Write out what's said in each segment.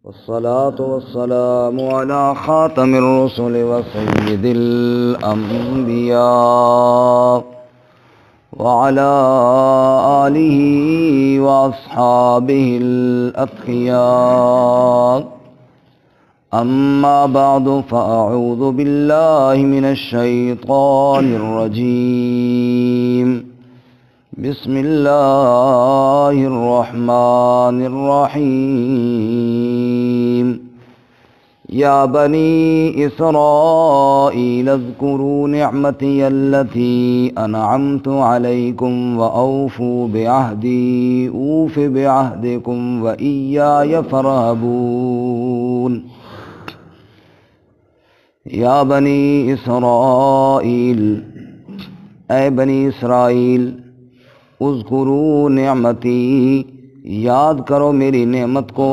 والصلاة والسلام على خاتم الرسل وسيد الأنبياء وعلى آله وأصحابه الأتقياء. أما بعد فأعوذ بالله من الشيطان الرجيم. بسم الله الرحمن الرحيم. يا بني إسرائيل اذكروا نعمتي التي أنعمت عليكم وأوفوا بعهدي أوف بعهدكم وإياي فارهبون. یا بنی اسرائیل، اے بنی اسرائیل، اذکروا نعمتی، یاد کرو میری نعمت کو،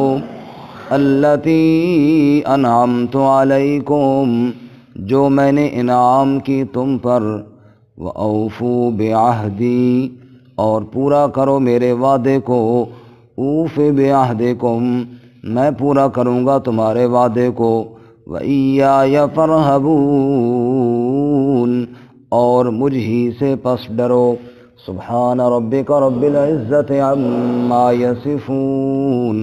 التی انعمت علیکم، جو میں نے انعام کی تم پر، وأوفوا بعہدی، اور پورا کرو میرے وعدے کو، اوف بعہدکم، میں پورا کروں گا تمہارے وعدے کو، وَإِيَّايَ فَارْهَبُونَ، اور مجھ ہی سے پس ڈرو۔ سبحان ربک رب العزت عما یصفون،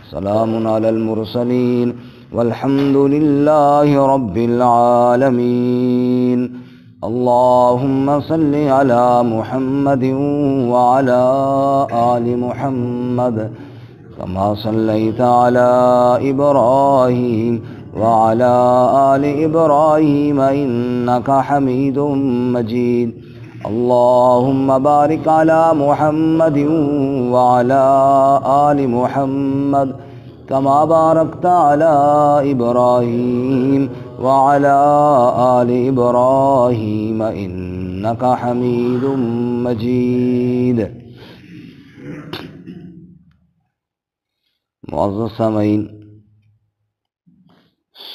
سلام علی المرسلین والحمد للہ رب العالمین۔ اللہم صل علی محمد وعلی آل محمد كما صليت على إبراهيم وعلى آل إبراهيم إنك حميد مجيد۔ اللهم بارك على محمد وعلى آل محمد كما باركت على إبراهيم وعلى آل إبراهيم إنك حميد مجيد۔ معزز سامعین،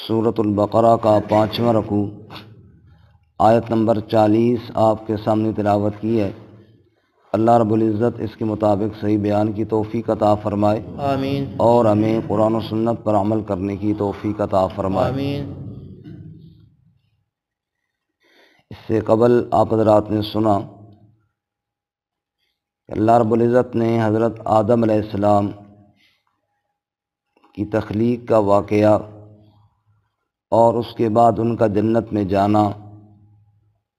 سورۃ البقرہ کا 5واں رکوع آیت نمبر 40 آپ کے سامنے تلاوت کی ہے۔ اللہ رب العزت اس کے مطابق صحیح بیان کی توفیق عطا فرمائے، آمین، اور ہمیں قرآن و سنت پر عمل کرنے کی توفیق عطا فرمائے، آمین۔ اس سے قبل آپ حضرات نے سنا کہ اللہ رب العزت نے حضرت آدم علیہ السلام کی تخلیق کا واقعہ اور اس کے بعد ان کا جنت میں جانا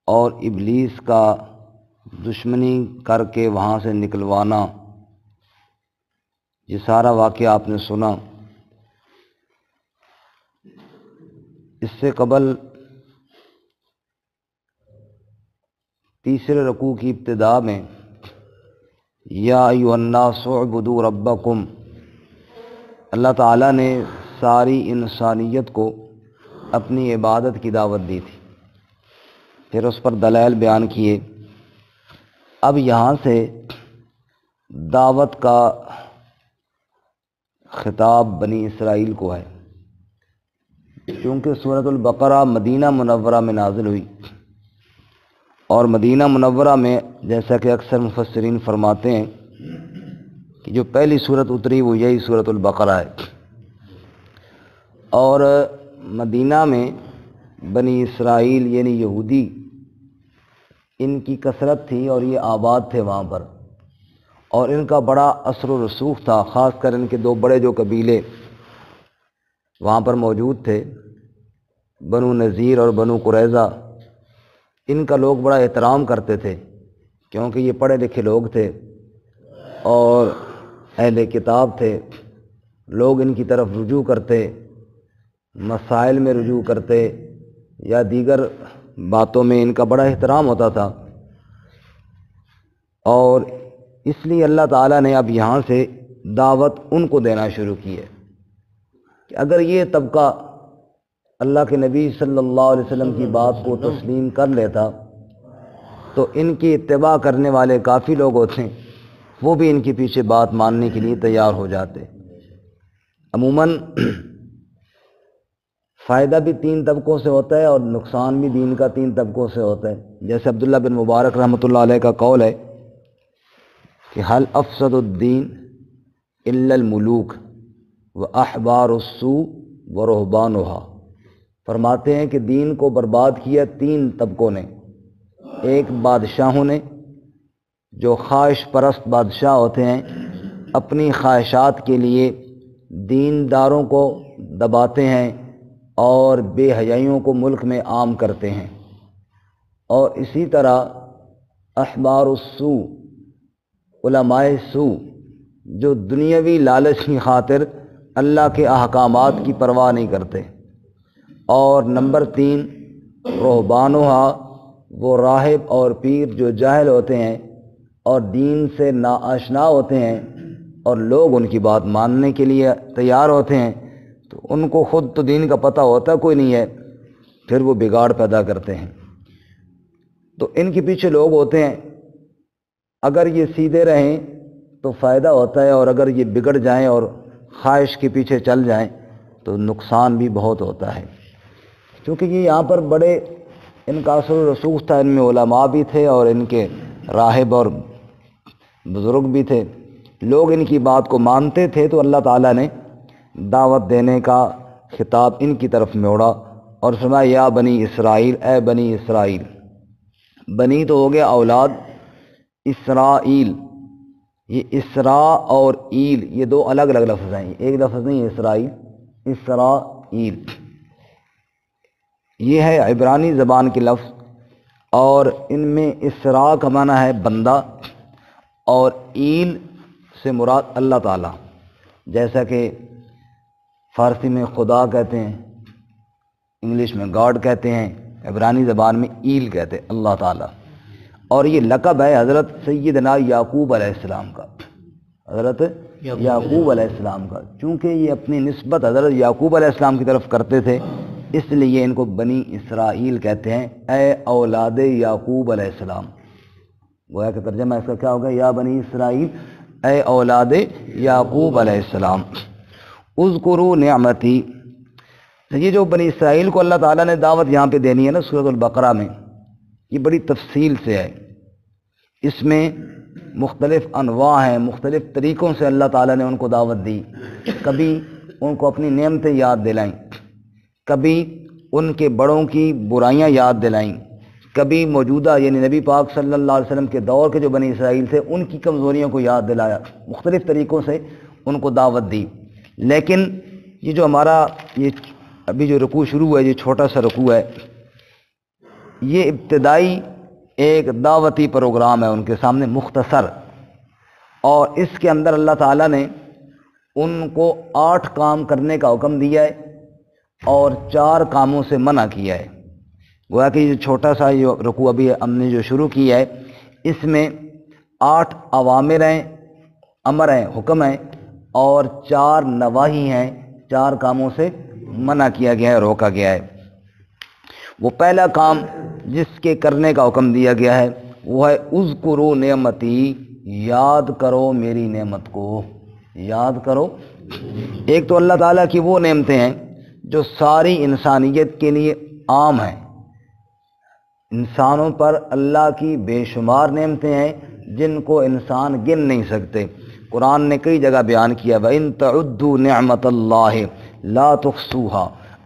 اور ابلیس کا دشمنی کر کے وہاں سے نکلوانا، یہ سارا واقعہ آپ نے سنا۔ اس سے قبل تیسرے رکوع کی ابتدا میں یا ایھا الناس اعبدوا ربکم، اللہ تعالیٰ نے ساری انسانیت کو اپنی عبادت کی دعوت دی تھی، پھر اس پر دلائل بیان کیے۔ اب یہاں سے دعوت کا خطاب بنی اسرائیل کو ہے، کیونکہ سورۃ البقرہ مدینہ منورہ میں نازل ہوئی، اور مدینہ منورہ میں جیسا کہ اکثر مفسرین فرماتے ہیں کہ جو پہلی صورت اتری وہ یہی سورۃ البقرہ ہے، اور مدینہ میں بنی اسرائیل یعنی یہودی ان کی کثرت تھی اور یہ آباد تھے وہاں پر، اور ان کا بڑا اثر و رسوخ تھا، خاص کر ان کے دو بڑے جو قبیلے وہاں پر موجود تھے، بنو نذیر اور بنو قریظہ، ان کا لوگ بڑا احترام کرتے تھے، کیونکہ یہ پڑھے لکھے لوگ تھے اور اہل کتاب تھے، لوگ ان کی طرف رجوع کرتے، مسائل میں رجوع کرتے یا دیگر باتوں میں ان کا بڑا احترام ہوتا تھا، اور اس لیے اللہ تعالیٰ نے اب یہاں سے دعوت ان کو دینا شروع کی ہے کہ اگر یہ طبقہ اللہ کے نبی صلی اللہ علیہ وسلم کی بات کو تسلیم کر لیتا تو ان کی اتباع کرنے والے کافی لوگ ہوتے ہیں، وہ بھی ان کے پیچھے بات ماننے کے لیے تیار ہو جاتے۔ عموماً فائدہ بھی 3 طبقوں سے ہوتا ہے اور نقصان بھی دین کا 3 طبقوں سے ہوتا ہے، جیسے عبداللہ بن مبارک رحمۃ اللہ علیہ کا قول ہے کہ حل افسد الدین الا الملوک و احبار السوء و رہبانہا، فرماتے ہیں کہ دین کو برباد کیا تین طبقوں نے۔ ایک بادشاہوں نے، جو خواہش پرست بادشاہ ہوتے ہیں، اپنی خواہشات کے لیے دینداروں کو دباتے ہیں اور بے حیائیوں کو ملک میں عام کرتے ہیں۔ اور اسی طرح احبار السوء، علماء سوء، جو دنیاوی لالچ کی خاطر اللہ کے احکامات کی پرواہ نہیں کرتے۔ اور نمبر 3 رہبانہا، وہ راہب اور پیر جو جاہل ہوتے ہیں اور دین سے ناآشنا ہوتے ہیں اور لوگ ان کی بات ماننے کے لیے تیار ہوتے ہیں، تو ان کو خود تو دین کا پتہ ہوتا کوئی نہیں ہے، پھر وہ بگاڑ پیدا کرتے ہیں۔ تو ان کے پیچھے لوگ ہوتے ہیں، اگر یہ سیدھے رہیں تو فائدہ ہوتا ہے، اور اگر یہ بگڑ جائیں اور خواہش کے پیچھے چل جائیں تو نقصان بھی بہت ہوتا ہے۔ کیونکہ یہ یہاں پر بڑے ان کا اثر و رسوخ تھا، ان میں علماء بھی تھے اور ان کے راہب اور بزرگ بھی تھے، لوگ ان کی بات کو مانتے تھے، تو اللہ تعالیٰ نے دعوت دینے کا خطاب ان کی طرف موڑا اور فرمایا یا بنی اسرائیل، اے بنی اسرائیل۔ بنی تو ہو گیا اولاد، اسرائیل، یہ اسراء اور ایل یہ دو الگ الگ لفظ ہیں، ایک لفظ نہیں ہے اسرائیل، اسرائیل یہ ہے عبرانی زبان کے لفظ، اور ان میں اسراء کا معنی ہے بندہ، اور ایل سے مراد اللہ تعالیٰ، جیسا کہ فارسی میں خدا کہتے ہیں، انگلش میں گاڈ کہتے ہیں، عبرانی زبان میں ایل کہتے ہیں اللہ تعالیٰ۔ اور یہ لقب ہے حضرت سیدنا یعقوب علیہ السلام کا، حضرت یعقوب علیہ السلام کا، چونکہ یہ اپنی نسبت حضرت یعقوب علیہ السلام کی طرف کرتے تھے، اس لیے ان کو بنی اسرائیل کہتے ہیں، اے اولاد یعقوب علیہ السلام۔ گویا کہ ترجمہ اس کا کیا ہوگا، یا بنی اسرائیل، اے اولاد یعقوب علیہ السلام، اذکروا نعمتی۔ یہ جو بنی اسرائیل کو اللہ تعالیٰ نے دعوت یہاں پہ دینی ہے نا سورۃ البقرہ میں، یہ بڑی تفصیل سے ہے، اس میں مختلف انواع ہیں، مختلف طریقوں سے اللہ تعالیٰ نے ان کو دعوت دی۔ کبھی ان کو اپنی نعمتیں یاد دلائیں، کبھی ان کے بڑوں کی برائیاں یاد دلائیں، کبھی موجودہ یعنی نبی پاک صلی اللہ علیہ وسلم کے دور کے جو بنی اسرائیل تھے ان کی کمزوریوں کو یاد دلایا، مختلف طریقوں سے ان کو دعوت دی۔ لیکن یہ جو ہمارا یہ ابھی جو رکوع شروع ہے، یہ چھوٹا سا رکوع ہے، یہ ابتدائی ایک دعوتی پروگرام ہے ان کے سامنے مختصر، اور اس کے اندر اللہ تعالیٰ نے ان کو 8 کام کرنے کا حکم دیا ہے اور 4 کاموں سے منع کیا ہے۔ گویا کہ یہ چھوٹا سا یہ رکوع ابھی ہم نے جو شروع کیا ہے، اس میں 8 اوامر ہیں، امر ہیں، حکم ہیں، اور 4 نواہی ہیں، 4 کاموں سے منع کیا گیا ہے، روکا گیا ہے۔ وہ پہلا کام جس کے کرنے کا حکم دیا گیا ہے وہ ہے اذکروا نعمتی، یاد کرو میری نعمت کو، یاد کرو۔ ایک تو اللہ تعالیٰ کی وہ نعمتیں ہیں جو ساری انسانیت کے لیے عام ہیں، انسانوں پر اللہ کی بے شمار نعمتیں ہیں جن کو انسان گن نہیں سکتے۔ قرآن نے کئی جگہ بیان کیا وَإِن تَعُدُّوا نِعْمَةَ اللَّهِ لَا تُحْصُوهَا،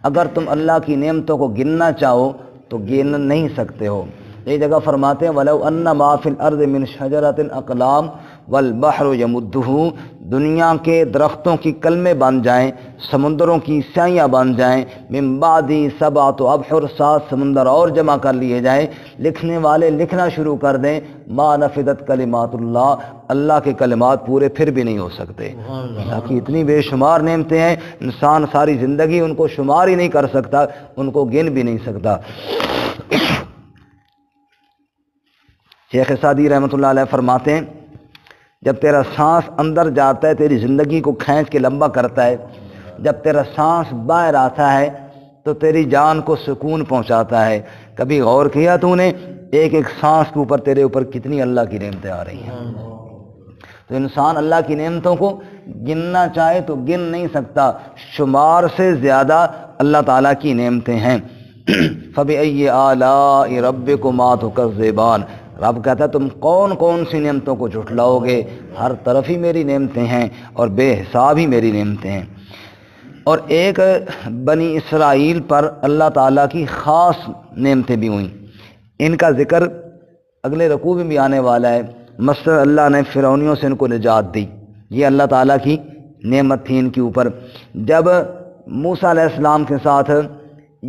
اگر تم اللہ کی نعمتوں کو گننا چاہو تو گن نہیں سکتے ہو۔ ایک جگہ فرماتے ہیں وَلَوْ أَنَّ مَا فِي الْأَرْضِ مِنْ شَجَرَةٍ أَقْلَامٍ وَالْبَحْرُ يَمُدُّهُ، دنیا کے درختوں کی کلمیں بن جائیں، سمندروں کی سیاہیاں بن جائیں، من بعد 7 ابحر، 7 سمندر اور جمع کر لیے جائیں، لکھنے والے لکھنا شروع کر دیں، ما نفدت کلمات اللہ، اللہ کے کلمات پورے پھر بھی نہیں ہو سکتے۔ اللہ کی اتنی بے شمار نعمتیں ہیں، انسان ساری زندگی ان کو شمار ہی نہیں کر سکتا، ان کو گن بھی نہیں سکتا۔ شیخ سعدی رحمۃ اللہ علیہ فرماتے ہیں جب تیرا سانس اندر جاتا ہے تیری زندگی کو کھینچ کے لمبا کرتا ہے، جب تیرا سانس باہر آتا ہے تو تیری جان کو سکون پہنچاتا ہے۔ کبھی غور کیا تو نے ایک ایک سانس کے اوپر تیرے اوپر کتنی اللہ کی نعمتیں آ رہی ہیں؟ تو انسان اللہ کی نعمتوں کو گننا چاہے تو گن نہیں سکتا، شمار سے زیادہ اللہ تعالیٰ کی نعمتیں ہیں۔ فَبِأَيِّ آلَاءِ رَبِّكُمَا تُكَذِّبَانِ، رب کہتا ہے تم کون کون سی نعمتوں کو جھٹلاؤ گے، ہر طرف ہی میری نعمتیں ہیں اور بے حساب ہی میری نعمتیں ہیں۔ اور ایک بنی اسرائیل پر اللہ تعالیٰ کی خاص نعمتیں بھی ہوئیں، ان کا ذکر اگلے رکوع میں بھی آنے والا ہے۔ مثلا اللہ نے فرعونیوں سے ان کو نجات دی، یہ اللہ تعالیٰ کی نعمت تھی ان کے اوپر۔ جب موسیٰ علیہ السلام کے ساتھ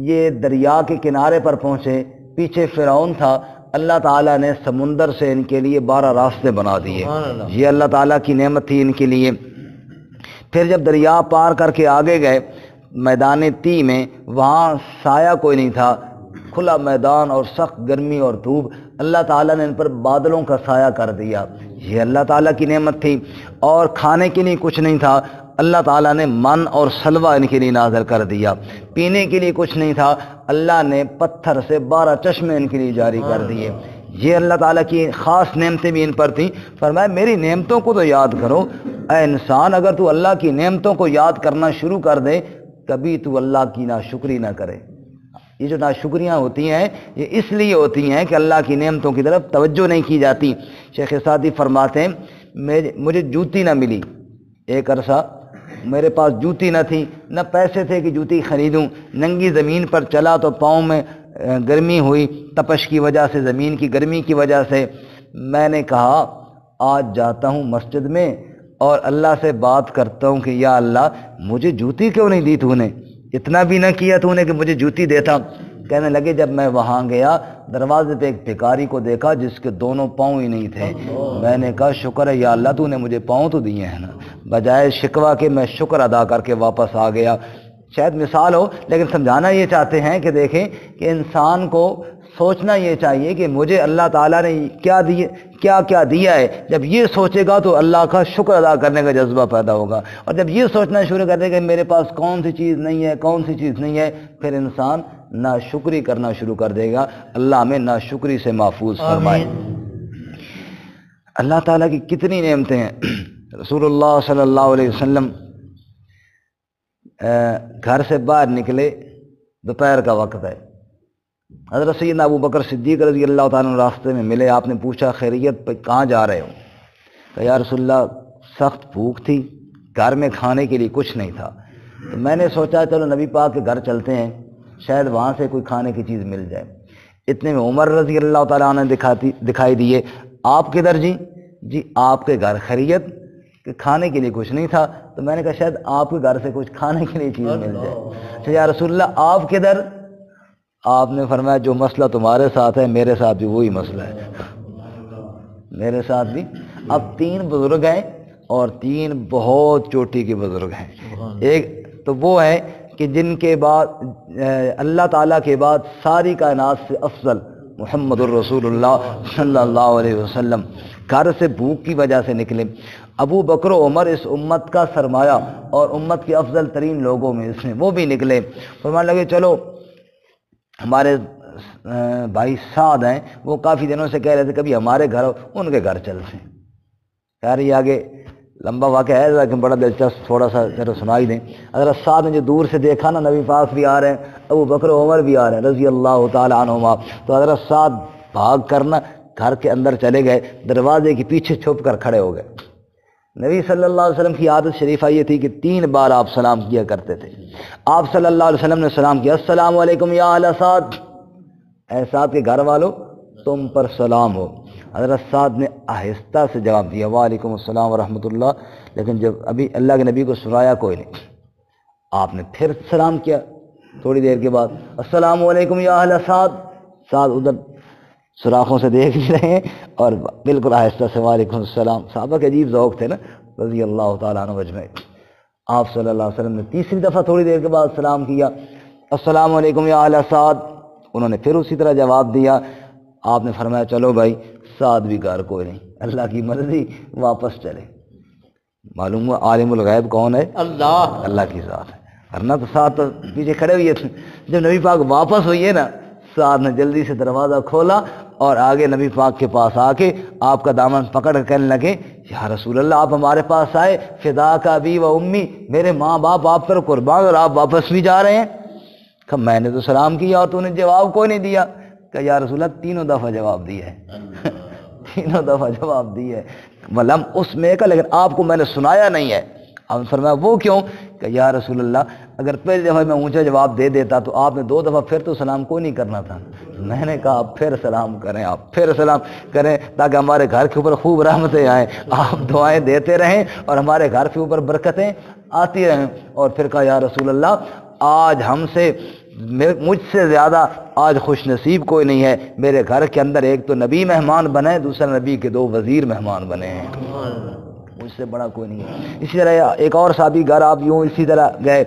یہ دریا کے کنارے پر پہنچے، پیچھے فرعون تھا، اللہ تعالیٰ نے سمندر سے ان کے لیے 12 راستے بنا دیے، یہ اللہ تعالیٰ کی نعمت تھی ان کے لیے۔ پھر جب دریا پار کر کے آگے گئے میدان تی میں، وہاں سایہ کوئی نہیں تھا، کھلا میدان اور سخت گرمی اور دھوپ، اللہ تعالیٰ نے ان پر بادلوں کا سایہ کر دیا، یہ اللہ تعالیٰ کی نعمت تھی۔ اور کھانے کے لیے کچھ نہیں تھا، اللہ تعالیٰ نے من اور سلوہ ان کے لیے نازل کر دیا۔ پینے کے لیے کچھ نہیں تھا، اللہ نے پتھر سے 12 چشمے ان کے لیے جاری کر دیے، یہ اللہ تعالیٰ کی خاص نعمتیں بھی ان پر تھیں۔ فرمایا میری نعمتوں کو تو یاد کرو، اے انسان اگر تو اللہ کی نعمتوں کو یاد کرنا شروع کر دے، کبھی تو اللہ کی ناشکری نہ کرے۔ یہ جو ناشکریاں ہوتی ہیں یہ اس لیے ہوتی ہیں کہ اللہ کی نعمتوں کی طرف توجہ نہیں کی جاتی۔ شیخ سعدی فرماتے ہیں مجھے جوتی نہ ملی، ایک عرصہ میرے پاس جوتی نہ تھی، نہ پیسے تھے کہ جوتی خریدوں، ننگی زمین پر چلا تو پاؤں میں گرمی ہوئی، تپش کی وجہ سے، زمین کی گرمی کی وجہ سے۔ میں نے کہا آج جاتا ہوں مسجد میں اور اللہ سے بات کرتا ہوں کہ یا اللہ مجھے جوتی کیوں نہیں دی تو نے، اتنا بھی نہ کیا تو نے کہ مجھے جوتی دیتا۔ کہنے لگے جب میں وہاں گیا دروازے پہ ایک بھکاری کو دیکھا جس کے دونوں پاؤں ہی نہیں تھے، میں نے کہا شکر ہے یا اللہ تو نے مجھے پاؤں تو دیے ہیں نا، بجائے شکوہ کے میں شکر ادا کر کے واپس آ گیا۔ شاید مثال ہو لیکن سمجھانا یہ چاہتے ہیں کہ دیکھیں کہ انسان کو سوچنا یہ چاہیے کہ مجھے اللہ تعالیٰ نے کیا کیا دیا ہے، جب یہ سوچے گا تو اللہ کا شکر ادا کرنے کا جذبہ پیدا ہوگا، اور جب یہ سوچنا شروع کر دے کہ میرے پاس کون سی چیز نہیں ہے کون سی چیز نہیں ہے، پھر انسان ناشکری کرنا شروع کر دے گا۔ اللہ ہمیں ناشکری سے محفوظ فرمائے۔ اللہ تعالیٰ کی کتنی نعمتیں ہیں۔ رسول اللہ صلی اللہ علیہ وسلم گھر سے باہر نکلے، دوپہر کا وقت ہے، حضرت سیدنا ابو بکر صدیق رضی اللہ تعالیٰ عنہ راستے میں ملے، آپ نے پوچھا خیریت پہ کہاں جا رہے ہو؟ کہ یا رسول اللہ سخت بھوک تھی، گھر میں کھانے کے لیے کچھ نہیں تھا، تو میں نے سوچا چلو نبی پاک کے گھر چلتے ہیں، شاید وہاں سے کوئی کھانے کی چیز مل جائے۔ اتنے میں عمر رضی اللہ تعالیٰ عنہ دکھائی دیے۔ آپ کدھر جی آپ کے گھر خیریت کہ کھانے کے لیے کچھ نہیں تھا، تو میں نے کہا شاید آپ کے گھر سے کچھ کھانے کے لیے چیز مل جائے۔ اچھا یا رسول اللہ آپ کدھر؟ آپ نے فرمایا جو مسئلہ تمہارے ساتھ ہے میرے ساتھ بھی وہی مسئلہ ہے، میرے ساتھ بھی۔ اب 3 بزرگ ہیں اور 3 بہت چوٹی کے بزرگ ہیں۔ ایک تو وہ ہے کہ جن کے بعد اللہ تعالیٰ کے بعد ساری کائنات سے افضل محمد الرسول اللہ صلی اللہ علیہ وسلم گھر سے بھوک کی وجہ سے نکلے۔ ابو بکر و عمر اس امت کا سرمایہ اور امت کے افضل ترین لوگوں میں اس میں وہ بھی نکلے۔ فرمانے لگے چلو ہمارے بھائی سعد ہیں وہ کافی دنوں سے کہہ رہے تھے کبھی ہمارے گھر ان کے گھر چلتے ہیں۔ یار یہ آگے لمبا واقعہ ہے لیکن بڑا دلچسپ، تھوڑا سا ذرا سنائی دیں۔ حضرت سعد نے جو دور سے دیکھا نا نبی پاک بھی آ رہے ہیں، ابو بکر و عمر بھی آ رہے ہیں رضی اللہ تعالی عنہما، تو حضرت سعد بھاگ کرنا گھر کے اندر چلے گئے، دروازے کے پیچھے چھپ کر کھڑے ہو گئے۔ نبی صلی اللہ علیہ وسلم کی عادت شریفہ یہ تھی کہ 3 بار آپ سلام کیا کرتے تھے۔ آپ صلی اللہ علیہ وسلم نے سلام کیا، السلام علیکم یا اہل سعد، اے سعد کے گھر والو تم پر سلام ہو۔ حضرت سعد نے آہستہ سے جواب دیا وعلیکم السلام ورحمۃ اللہ، لیکن جب ابھی اللہ کے نبی کو سنایا کوئی نہیں، آپ نے پھر سلام کیا تھوڑی دیر کے بعد، السلام علیکم یا اہل سعد۔ سعد ادھر سوراخوں سے دیکھ بھی رہے ہیں اور بالکل آہستہ سے وعلیکم السلام۔ صحابہ کے عجیب ذوق تھے نا رضی اللہ تعالیٰ عنہ اجمعین۔ آپ صلی اللہ علیہ وسلم نے تیسری دفعہ تھوڑی دیر کے بعد سلام کیا، السلام علیکم یا اہل سعد، انہوں نے پھر اسی طرح جواب دیا۔ آپ نے فرمایا چلو بھائی سعد بھی گھر کوئی نہیں، اللہ کی مرضی واپس چلے۔ معلوم ہوا عالم الغیب کون ہے؟ اللہ کی ذات ہے، ورنہ تو سعد تو پیچھے کھڑے ہوئے تھے۔ جب نبی پاک واپس ہوئیے نا، سعد نے جلدی سے دروازہ کھولا اور آگے نبی پاک کے پاس آ کے آپ کا دامن پکڑ کر کہنے لگے یا رسول اللہ آپ ہمارے پاس آئے، فدا کا ابی و امی، میرے ماں باپ آپ پر قربان اور آپ واپس بھی جا رہے ہیں؟ کہ میں نے تو سلام کیا اور تو نے جواب کوئی نہیں دیا۔ کہ یا رسول اللہ 3 دفعہ جواب دیا ہے 3 دفعہ جواب دی ہے، ولم اس میں کا، لیکن آپ کو میں نے سنایا نہیں ہے۔ اب فرمایا وہ کیوں؟ کہ کہ یا رسول اللہ اگر پہلی دفعہ میں اونچا جواب دے دیتا تو آپ نے 2 دفعہ پھر تو سلام کو نہیں کرنا تھا. میں نے کہا آپ پھر سلام کریں، آپ پھر سلام کریں تاکہ ہمارے گھر کے اوپر خوب رحمتیں آئیں، آپ دعائیں دیتے رہیں اور ہمارے گھر کے اوپر برکتیں آتی رہیں. اور پھر کہا یا رسول اللہ آج ہم سے مجھ سے زیادہ آج خوش نصیب کوئی نہیں ہے، میرے گھر کے اندر ایک تو نبی مہمان بنے، دوسرا نبی کے 2 وزیر مہمان بنے ہیں، مجھ سے بڑا کوئی نہیں ہے. اسی طرح ایک اور صحابی گھر آپ یوں اسی طرح گئے،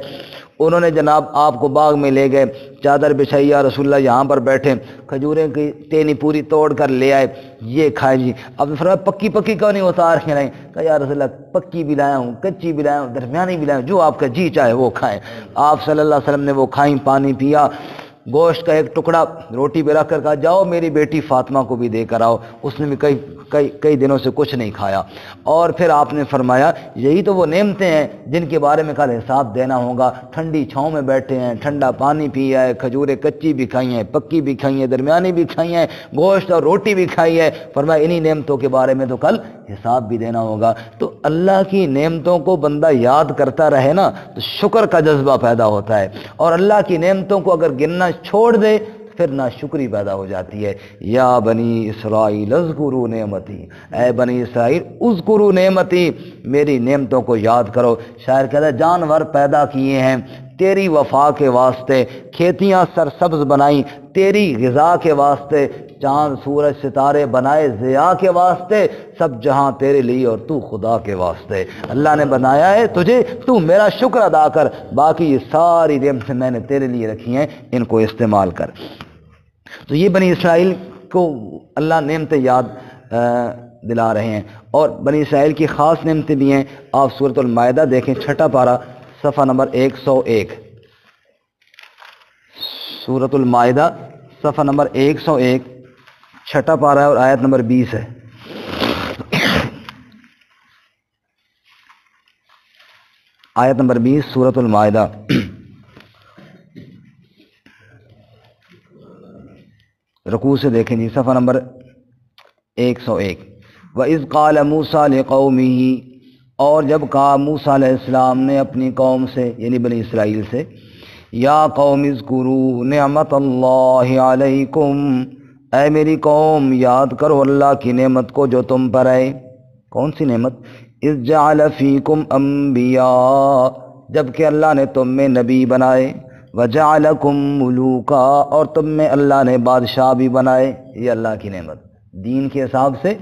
انہوں نے جناب آپ کو باغ میں لے گئے، چادر بچھائی، یا رسول اللہ یہاں پر بیٹھے، کھجوریں کی ٹینی پوری توڑ کر لے آئے، یہ کھائے جی. اب فرمایا پکی پکی کیوں نہیں اتار کے لائیں؟ کہا یا رسول اللہ پکی بھی لایا ہوں، کچی بھی لایا ہوں، درمیانی بھی لایا ہوں، جو آپ کا جی چاہے وہ کھائیں. آپ صلی اللہ علیہ وسلم نے وہ کھائیں، پانی پیا، گوشت کا ایک ٹکڑا روٹی پہ رکھ کر کہا جاؤ میری بیٹی فاطمہ کو بھی دے کر آؤ، اس نے بھی کئی دنوں سے کچھ نہیں کھایا. اور پھر آپ نے فرمایا یہی تو وہ نعمتیں ہیں جن کے بارے میں کل حساب دینا ہوگا. ٹھنڈی چھاؤں میں بیٹھے ہیں، ٹھنڈا پانی پیا ہے، کھجوریں کچی بھی کھائی ہیں، پکی بھی کھائی ہیں، درمیانی بھی کھائی ہیں، گوشت اور روٹی بھی کھائی ہے. فرمایا انہی نعمتوں کے بارے میں تو کل حساب بھی دینا ہوگا. تو اللہ کی نعمتوں کو بندہ یاد کرتا رہے نا تو شکر کا جذبہ پیدا ہوتا ہے، اور اللہ کی نعمتوں کو اگر گننا چھوڑ دے پھر ناشکری پیدا ہو جاتی ہے. یا بنی اسرائیل اذکروا نعمتی، اے بنی اسرائیل اذکروا نعمتی، میری نعمتوں کو یاد کرو. شاعر کہتا ہے جانور پیدا کیے ہیں تیری وفا کے واسطے، کھیتیاں سرسبز بنائیں تیری غذا کے واسطے، چاند سورج ستارے بنائے ضیاء کے واسطے، سب جہاں تیرے لیے اور تو خدا کے واسطے. اللہ نے بنایا ہے تجھے، تو میرا شکر ادا کر، باقی یہ ساری نعمتیں میں نے تیرے لیے رکھی ہیں، ان کو استعمال کر. تو یہ بنی اسرائیل کو اللہ نعمتیں یاد دلا رہے ہیں، اور بنی اسرائیل کی خاص نعمتیں بھی ہیں. آپ سورۃ المائدہ دیکھیں، 6 پارہ صفحہ نمبر 101. سورۃ المائدہ صفحہ نمبر 101، 6 پارہ ہے اور آیت نمبر 20 ہے. آیت نمبر 20 سورۃ المائدہ. رکوع سے دیکھیں جی، صفحہ نمبر 101. وَإِذْ قَالَ مُوسَىٰ لِقَوْمِهِ، اور جب کہا موسیٰ علیہ السلام نے اپنی قوم سے یعنی بنی اسرائیل سے، یا قوم اذکروا نعمت اللہ علیکم، اے میری قوم یاد کرو اللہ کی نعمت کو جو تم پر ہے. کون سی نعمت؟ اذ جعل فیکم انبیاء، جب کہ اللہ نے تم میں نبی بنائے، وجعلکم ملوکا، اور تم میں اللہ نے بادشاہ بھی بنائے. یہ اللہ کی نعمت. دین کے حساب سے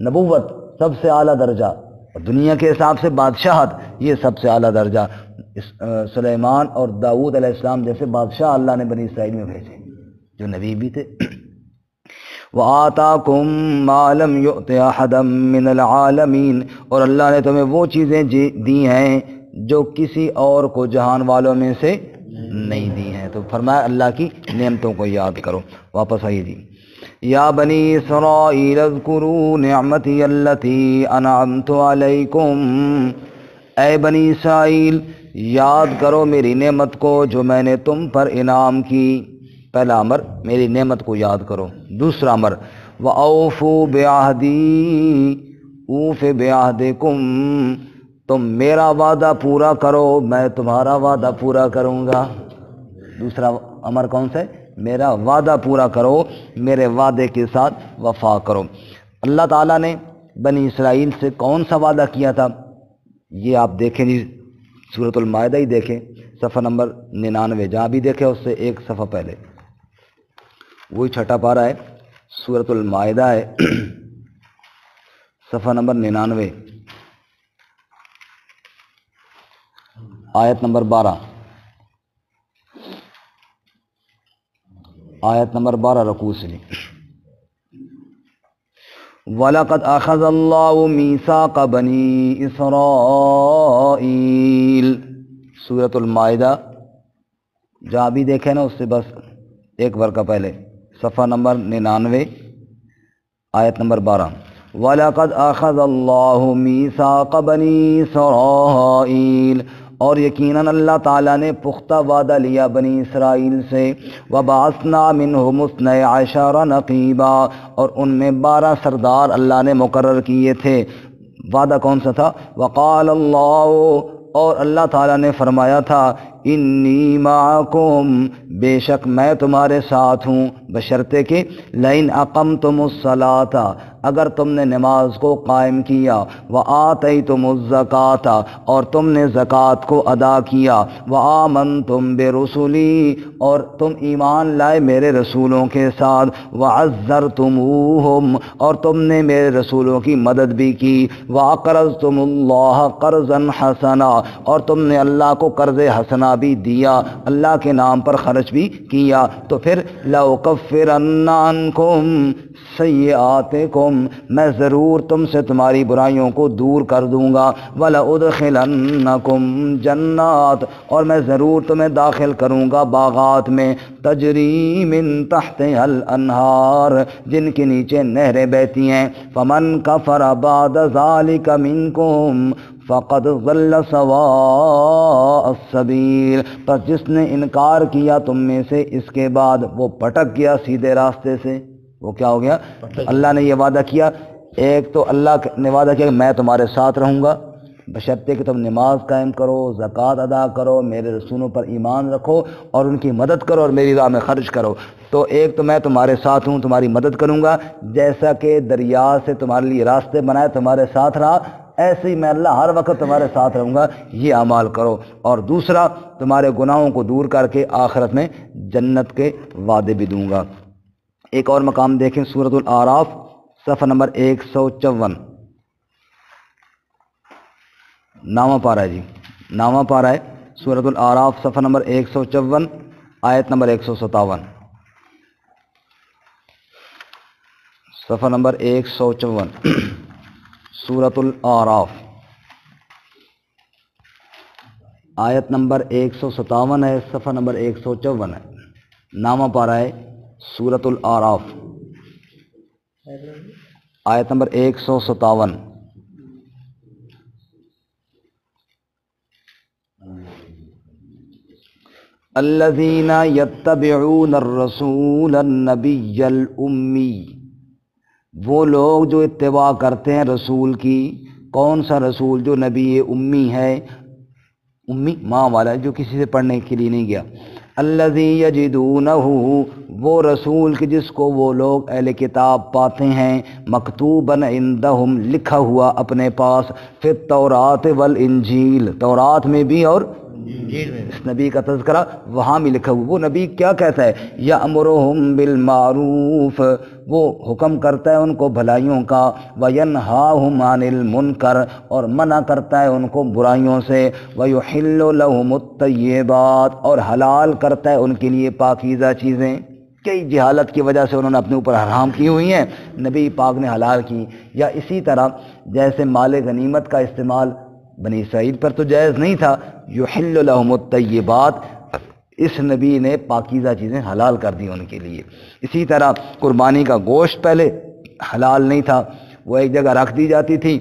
نبوت سب سے اعلیٰ درجہ، اور دنیا کے حساب سے بادشاہت یہ سب سے اعلیٰ درجہ. سلیمان اور داؤد علیہ السلام جیسے بادشاہ اللہ نے بنی اسرائیل میں بھیجے جو نبی بھی تھے. وَآتَاكُم مَّا لَمْ يُؤْتِ أَحَدًا مِّنَ الْعَالَمِينَ، اور اللہ نے تمہیں وہ چیزیں دی ہیں جو کسی اور کو جہان والوں میں سے نہیں دی ہیں. تو فرمایا اللہ کی نعمتوں کو یاد کرو. واپس آئیے جی. یا بنی اسرائیل اذکروا نعمتی التی انعمت علیکم، اے بنی اسرائیل یاد کرو میری نعمت کو جو میں نے تم پر انعام کی. پہلا امر میری نعمت کو یاد کرو. دوسرا امر وَأَوْفُوا بِعَہْدِي أُوفِ بِعَہْدِكُمْ، تم میرا وعدہ پورا کرو میں تمہارا وعدہ پورا کروں گا. دوسرا امر کون سا ہے؟ میرا وعدہ پورا کرو، میرے وعدے کے ساتھ وفا کرو. اللہ تعالیٰ نے بنی اسرائیل سے کون سا وعدہ کیا تھا؟ یہ آپ دیکھیں جی، سورۃ المائدہ ہی دیکھیں، صفحہ نمبر 99، جہاں بھی دیکھیں اس سے ایک صفحہ پہلے، وہی 6 پارہ ہے، سورۃ المائدہ ہے، صفحہ نمبر 99، آیت نمبر 12. آیت نمبر 12 رکوع سے. وَلَقَدْ أَخَذَ اللَّهُ مِيثَاقَ بَنِي إِسْرَائِيلَ، سورۃ المائدہ جہاں بھی دیکھیں نا اس سے بس ایک ورقہ پہلے، صفحہ نمبر 99، آیت نمبر 12. وَلَقَدْ أَخَذَ اللَّهُ مِيثَاقَ بَنِي إِسْرَائِيلَ، اور یقیناً اللہ تعالیٰ نے پختہ وعدہ لیا بنی اسرائیل سے. وَبَعَثْنَا مِنْهُمُ 12 نَقِيبًا، اور ان میں 12 سردار اللہ نے مقرر کیے تھے. وعدہ کون سا تھا؟ وَقَالَ اللَّهُ، اور اللہ تعالیٰ نے فرمایا تھا انی معکم، بے شک میں تمہارے ساتھ ہوں، بشرطے کہ لئن اقمتم الصلاۃ، اگر تم نے نماز کو قائم کیا، وآتیتم الزکاۃ، اور تم نے زکوٰۃ کو ادا کیا، وآمنتم برسلی، اور تم ایمان لائے میرے رسولوں کے ساتھ، وعزرتموہم، اور تم نے میرے رسولوں کی مدد بھی کی، واقرضتم اللہ قرضا حسنا، اور تم نے اللہ کو قرض حسنا بھی دیا، اللہ کے نام پر خرچ بھی کیا، تو پھر لأکفرن عنکم سیئاتکم، میں ضرور تم سے تمہاری برائیوں کو دور کر دوں گا، ولأدخلنکم جنات، اور میں ضرور تمہیں داخل کروں گا باغات میں، تجری من تحتها الانہار، جن کے نیچے نہریں بہتی ہیں، فمن کفر بعد ذلک منکم فقد ضل سواء السبیل، پس جس نے انکار کیا تم میں سے اس کے بعد وہ پٹک گیا سیدھے راستے سے۔ وہ کیا ہو گیا؟ اللہ نے یہ وعدہ کیا، ایک تو اللہ نے وعدہ کیا کہ میں تمہارے ساتھ رہوں گا بشرطے کہ تم نماز قائم کرو، زکوٰۃ ادا کرو، میرے رسولوں پر ایمان رکھو اور ان کی مدد کرو اور میری راہ میں خرچ کرو۔ تو ایک تو میں تمہارے ساتھ ہوں، تمہاری مدد کروں گا، جیسا کہ دریا سے تمہارے لیے راستے بنائے تمہارے ساتھ رہا، ایسے ہی میں اللہ ہر وقت تمہارے ساتھ رہوں گا، یہ اعمال کرو۔ اور دوسرا، تمہارے گناہوں کو دور کر کے آخرت میں جنت کے وعدے بھی دوں گا۔ ایک اور مقام دیکھیں، سورۃ الاعراف صفحہ نمبر 154، نامہ پارہ ہے جی، نامہ پارہ ہے، سورۃ الاعراف صفحہ نمبر 154 آیت نمبر 157، صفحہ نمبر 154 سورۃ الاعراف آیت نمبر 157 ہے، صفحہ نمبر 154 ہے، نامہ پارہ ہے سورۃ الاعراف آیت نمبر 157۔ الذین یتبعون الرسول النبی الامی، وہ لوگ جو اتباع کرتے ہیں رسول کی۔ کون سا رسول؟ جو نبی امی ہے، امی ماں والا، جو کسی سے پڑھنے کے لیے نہیں گیا۔ الذی یجدونہ، وہ رسول کی جس کو وہ لوگ اہل کتاب پاتے ہیں، مکتوباً عندہم، لکھا ہوا اپنے پاس، فی التوراۃ والانجیل، تورات میں بھی اور اس نبی کا تذکرہ وہاں بھی لکھا ہوا۔ وہ نبی کیا کہتا ہے؟ یأمرہم بالمعروف، وہ حکم کرتا ہے ان کو بھلائیوں کا، وینہاہم عن المنکر، اور منع کرتا ہے ان کو برائیوں سے، ویحل لہم الطیبات، اور حلال کرتا ہے ان کے لیے پاکیزہ چیزیں۔ کئی جہالت کی وجہ سے انہوں نے اپنے اوپر حرام کی ہوئی ہیں، نبی پاک نے حلال کی۔ یا اسی طرح جیسے مال غنیمت کا استعمال بنی اسرائیل پر تو جائز نہیں تھا، یحل لہم الطیبات، اس نبی نے پاکیزہ چیزیں حلال کر دی ان کے لیے۔ اسی طرح قربانی کا گوشت پہلے حلال نہیں تھا، وہ ایک جگہ رکھ دی جاتی تھی،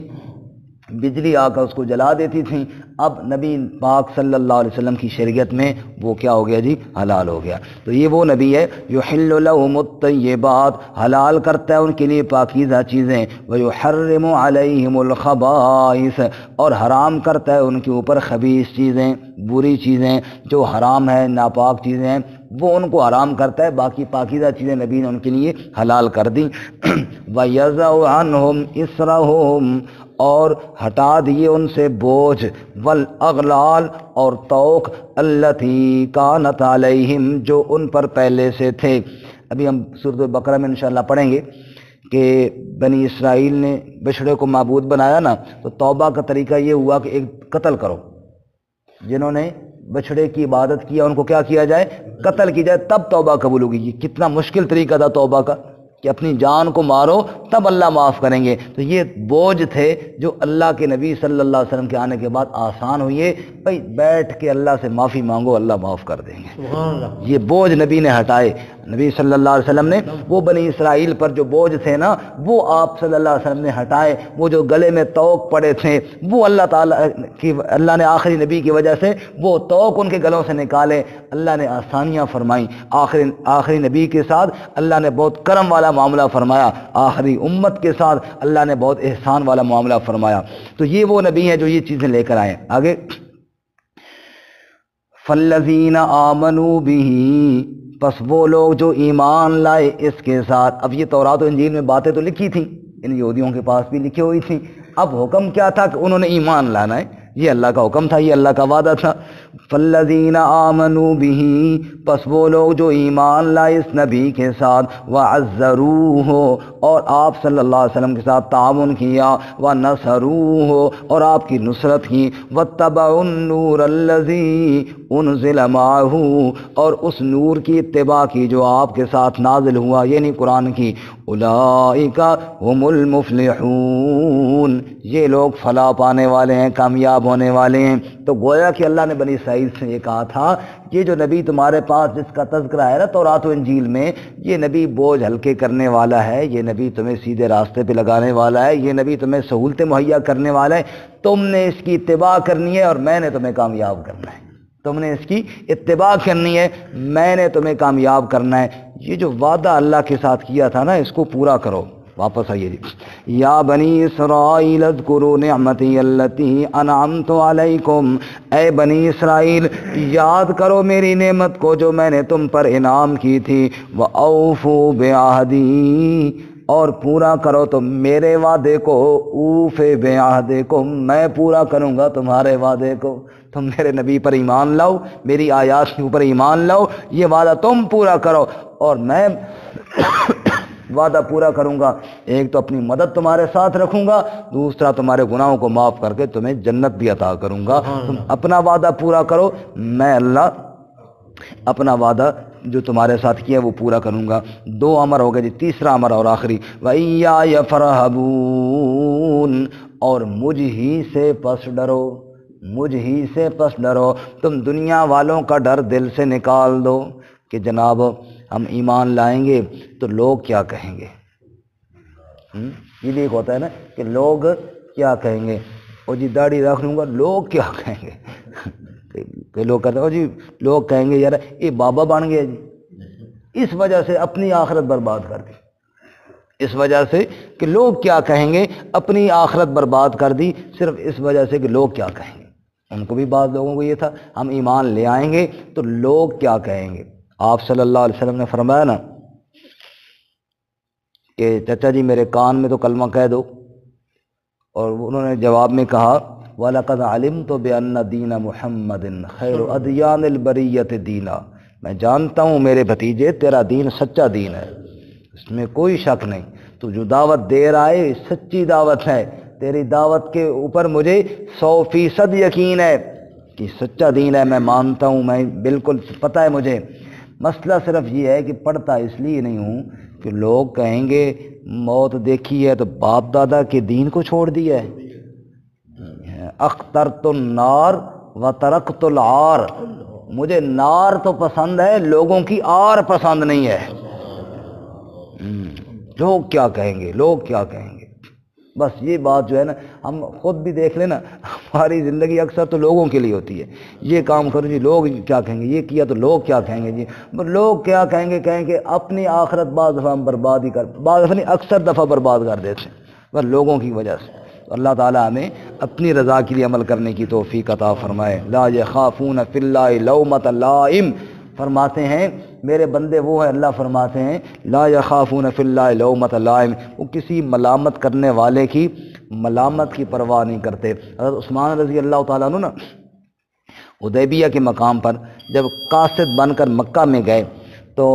بجلی آ کر اس کو جلا دیتی تھیں، اب نبی پاک صلی اللہ علیہ وسلم کی شریعت میں وہ کیا ہو گیا جی؟ حلال ہو گیا۔ تو یہ وہ نبی ہے یحل لہم الطیبات، حلال کرتا ہے ان کے لیے پاکیزہ چیزیں، ویحرم علیہم الخبائث، اور حرام کرتا ہے ان کے اوپر خبیث چیزیں، بری چیزیں جو حرام ہیں، ناپاک چیزیں ہیں، وہ ان کو حرام کرتا ہے، باقی پاکیزہ چیزیں نبی نے ان کے لیے حلال کر دیں۔ وَيَضَعُ عَنْهُمْ إِصْرَهُمْ، اور ہٹا دیے ان سے بوجھ، والاغلال، اور توق، التی کانت علیہم، جو ان پر پہلے سے تھے۔ ابھی ہم سورۃ البقرہ میں انشاءاللہ پڑھیں گے کہ بنی اسرائیل نے بچھڑے کو معبود بنایا نا، تو توبہ کا طریقہ یہ ہوا کہ ایک قتل کرو، جنہوں نے بچھڑے کی عبادت کیا ان کو کیا کیا جائے؟ قتل کی جائے، تب توبہ قبول ہوگی۔ یہ کتنا مشکل طریقہ تھا توبہ کا کہ اپنی جان کو مارو تب اللہ معاف کریں گے۔ تو یہ بوجھ تھے جو اللہ کے نبی صلی اللہ علیہ وسلم کے آنے کے بعد آسان ہوئے، بھائی بیٹھ کے اللہ سے معافی مانگو، اللہ معاف کر دیں گے۔ سبحان اللہ، یہ بوجھ نبی نے ہٹائے۔ نبی صلی اللہ علیہ وسلم نے وہ بنی اسرائیل پر جو بوجھ تھے نا، وہ آپ صلی اللہ علیہ وسلم نے ہٹائے۔ وہ جو گلے میں توق پڑے تھے، وہ اللہ نے آخری نبی کی وجہ سے وہ توق ان کے گلوں سے نکالے، اللہ نے آسانیاں فرمائیں۔ آخری نبی کے ساتھ اللہ نے بہت کرم والا معاملہ فرمایا، آخری امت کے ساتھ اللہ نے بہت احسان والا معاملہ فرمایا۔ تو یہ وہ نبی ہیں جو یہ چیزیں لے کر آئے۔ آگے فالذین آمنوا بہ، پس وہ لوگ جو ایمان لائے اس کے ساتھ۔ اب یہ تورات و انجیل میں باتیں تو لکھی تھیں، ان یہودیوں کے پاس بھی لکھی ہوئی تھیں، اب حکم کیا تھا کہ انہوں نے ایمان لانا ہے، یہ اللہ کا حکم تھا، یہ اللہ کا وعدہ تھا۔ فالذین آمنوا بہ، پس وہ لوگ جو ایمان لائے اس نبی کے ساتھ، وعزروہ، اور آپ صلی اللہ علیہ وسلم کے ساتھ تعاون کیا، ونصروہ، اور آپ کی نصرت کی، واتبعوا النور الذی انزل معہ، اور اس نور کی اتباع کی جو آپ کے ساتھ نازل ہوا، یعنی قرآن کی، اولئک هم المفلحون، یہ لوگ فلاح پانے والے ہیں، کامیاب ہونے والے ہیں۔ تو گویا کہ اللہ نے بنی اسرائیل سے یہ کہا تھا، یہ جو نبی تمہارے پاس جس کا تذکرہ ہے نا تورات و انجیل میں، یہ نبی بوجھ ہلکے کرنے والا ہے، یہ نبی تمہیں سیدھے راستے پہ لگانے والا ہے، یہ نبی تمہیں سہولتیں مہیا کرنے والا ہے، تم نے اس کی اتباع کرنی ہے اور میں نے تمہیں کامیاب کرنا ہے، تم نے اس کی اتباع کرنی ہے، میں نے تمہیں کامیاب کرنا ہے۔ یہ جو وعدہ اللہ کے ساتھ کیا تھا نا، اس کو پورا کرو۔ واپس آئیے جی، یا بنی اسرائیل اذکروا نعمتی التی انعمت علیکم، اے بنی اسرائیل یاد کرو میری نعمت کو جو میں نے تم پر انعام کی تھی، وَأَوْفُوا بِعَہْدِی، اور پورا کرو تم میرے وعدے کو، اوف بعہدکم، میں پورا کروں گا تمہارے وعدے کو۔ تم میرے نبی پر ایمان لاؤ، میری آیات کے اوپر ایمان لاؤ، یہ وعدہ تم پورا کرو اور میں وعدہ پورا کروں گا۔ ایک تو اپنی مدد تمہارے ساتھ رکھوں گا، دوسرا تمہارے گناہوں کو معاف کر کے تمہیں جنت بھی عطا کروں گا۔ تم اپنا وعدہ پورا کرو، میں اللہ اپنا وعدہ جو تمہارے ساتھ کیا وہ پورا کروں گا۔ دو امر ہو گئے جی، تیسرا امر اور آخری، وَإِيَّايَ فَارْهَبُونِ، اور مجھ ہی سے پس ڈرو، مجھ ہی سے پس ڈرو۔ تم دنیا والوں کا ڈر دل سے نکال دو کہ جناب ہم ایمان لائیں گے تو لوگ کیا کہیں گے۔ یہ بھی ایک ہوتا ہے نا کہ لوگ کیا کہیں گے، اور جی داڑھی رکھ لوں گا لوگ کیا کہیں گے، کہ لوگ کہتے ہیں جی لوگ کہیں گے یار یہ بابا بن گیا جی، اس وجہ سے اپنی آخرت برباد کر دی، اس وجہ سے کہ لوگ کیا کہیں گے اپنی آخرت برباد کر دی، صرف اس وجہ سے کہ لوگ کیا کہیں گے۔ ان کو بھی بعض لوگوں کو یہ تھا ہم ایمان لے آئیں گے تو لوگ کیا کہیں گے۔ آپ صلی اللہ علیہ وسلم نے فرمایا نا کہ چچا جی میرے کان میں تو کلمہ کہہ دو، اور انہوں نے جواب میں کہا وَلَقَدْ عَلِمْتُ بِأَنَّ دِينَ مُحَمَّدٍ خَيْرُ أَدْيَانِ الْبَرِيَّةِ دِينًا، میں جانتا ہوں میرے بھتیجے تیرا دین سچا دین ہے، اس میں کوئی شک نہیں، تو جو دعوت دے رہا ہے سچی دعوت ہے، تیری دعوت کے اوپر مجھے 100% یقین ہے کہ سچا دین ہے، میں مانتا ہوں، میں بالکل پتہ ہے مجھے۔ مسئلہ صرف یہ ہے کہ پڑھتا اس لیے نہیں ہوں کہ لوگ کہیں گے موت دیکھی ہے تو باپ دادا کے دین کو چھوڑ دیا ہے، اخترت النار وترکت العار، مجھے نار تو پسند ہے، لوگوں کی آر پسند نہیں ہے۔ لوگ کیا کہیں گے، لوگ کیا کہیں گے، بس یہ بات جو ہے نا ہم خود بھی دیکھ لیں نا، ہماری زندگی اکثر تو لوگوں کے لیے ہوتی ہے، یہ کام کرو جی لوگ کیا کہیں گے، یہ کیا تو لوگ کیا کہیں گے جی، لوگ کیا کہیں گے اپنی آخرت بعض دفعہ ہم برباد ہی بعض دفعہ نہیں اکثر دفعہ برباد کر دیتے ہیں بس لوگوں کی وجہ سے۔ اللہ تعالیٰ ہمیں اپنی رضا کے لیے عمل کرنے کی توفیق عطا فرمائے۔ لا یخافون فی اللہ لومۃ لائم، فرماتے ہیں میرے بندے وہ ہیں، اللہ فرماتے ہیں لا یخافون فی اللہ لومۃ لائم، وہ کسی ملامت کرنے والے کی ملامت کی پرواہ نہیں کرتے۔ حضرت عثمان رضی اللہ تعالیٰ عنہ نا حدیبیہ کے مقام پر جب قاصد بن کر مکہ میں گئے تو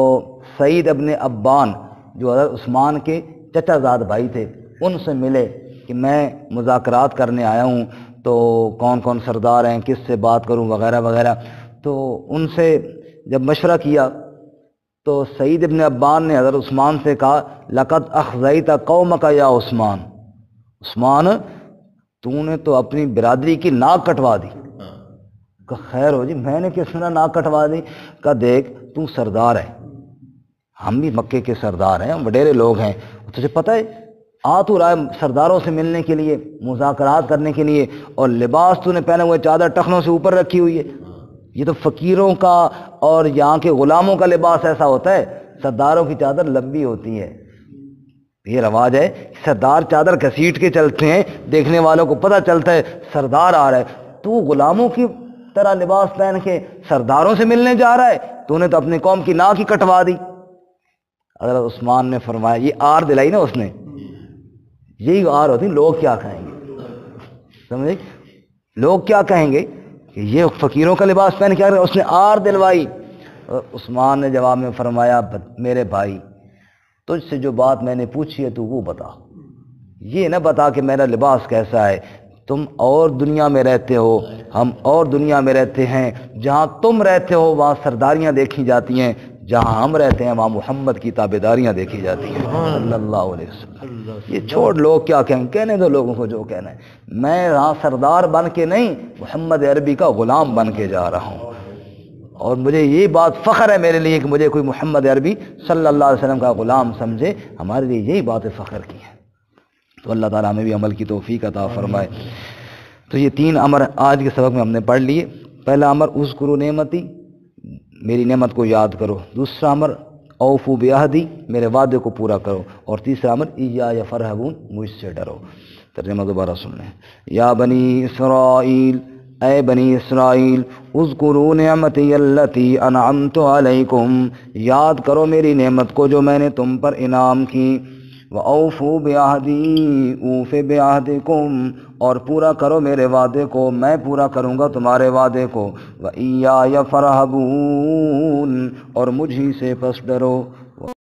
سعید ابن ابان جو حضرت عثمان کے چچا زاد بھائی تھے ان سے ملے کہ میں مذاکرات کرنے آیا ہوں، تو کون کون سردار ہیں، کس سے بات کروں وغیرہ وغیرہ۔ تو ان سے جب مشورہ کیا تو سعید ابن ابان نے حضرت عثمان سے کہا لقد اخزیت قومک یا عثمان، عثمان تو نے تو اپنی برادری کی ناک کٹوا دی۔ کہ خیر ہو جی میں نے کس طرح ناک کٹوا دی؟ کہ دیکھ تو سردار ہے، ہم بھی مکے کے سردار ہیں، ہم وڈیرے لوگ ہیں، تجھے پتہ ہے آ تو رہا ہے سرداروں سے ملنے کے لیے، مذاکرات کرنے کے لیے، اور لباس تو نے پہنے ہوئے چادر ٹخنوں سے اوپر رکھی ہوئی ہے، یہ تو فقیروں کا اور یہاں کے غلاموں کا لباس ایسا ہوتا ہے، سرداروں کی چادر لمبی ہوتی ہے، یہ رواج ہے، سردار چادر گھسیٹ کے چلتے ہیں، دیکھنے والوں کو پتہ چلتا ہے سردار آ رہا ہے، تو غلاموں کی تیرا لباس پہن کے سرداروں سے ملنے جا رہا ہے، تو نے تو اپنی قوم کی ناک ہی کٹوا دی۔ حضرت عثمان نے فرمایا، یہ آر دلائی نا اس نے، یہی آر ہوتی، لوگ کیا کہیں گے، سمجھے، لوگ کیا کہیں گے کہ یہ فقیروں کا لباس پہن کے اس نے آر دلوائی۔ عثمان نے جواب میں فرمایا، میرے بھائی تجھ سے جو بات میں نے پوچھی ہے تو وہ بتا، یہ نہ بتا کہ میرا لباس کیسا ہے۔ تم اور دنیا میں رہتے ہو، ہم اور دنیا میں رہتے ہیں، جہاں تم رہتے ہو وہاں سرداریاں دیکھی جاتی ہیں، جہاں ہم رہتے ہیں وہاں محمد کی تابعداریاں دیکھی جاتی ہیں صلی اللہ علیہ وسلم۔ یہ چھوڑ لوگ کیا کہیں، کہنے دو لوگوں کو جو کہنا ہے، میں یہاں سردار بن کے نہیں، محمد عربی کا غلام بن کے جا رہا ہوں، اور مجھے یہ بات فخر ہے میرے لیے کہ مجھے کوئی محمد عربی صلی اللہ علیہ وسلم کا غلام سمجھے، ہمارے لیے یہی بات فخر کی ہے۔ تو اللہ تعالیٰ ہمیں بھی عمل کی توفیق عطا فرمائے۔ تو یہ 3 امر آج کے سبق میں ہم نے پڑھ لیے۔ پہلا امر اذکروا نعمتی، میری نعمت کو یاد کرو۔ دوسرا امر اوفوا بعہدی، میرے وعدے کو پورا کرو۔ اور تیسرا امر ایایا فرہبون، مجھ سے ڈرو۔ ترجمہ دوبارہ سن لیں۔ یا بنی اسرائیل، اے بنی اسرائیل، اذکروا نعمتی التی انعمت علیکم، یاد کرو میری نعمت کو جو میں نے تم پر انعام کی۔ وَأَوْفُوا بِعَهْدِي أُوفِ بِعَهْدِكُمْ، اور پورا کرو میرے وعدے کو، میں پورا کروں گا تمہارے وعدے کو۔ وَإِيَّايَ فَارْهَبُونِ، اور مجھ ہی سے پس ڈرو۔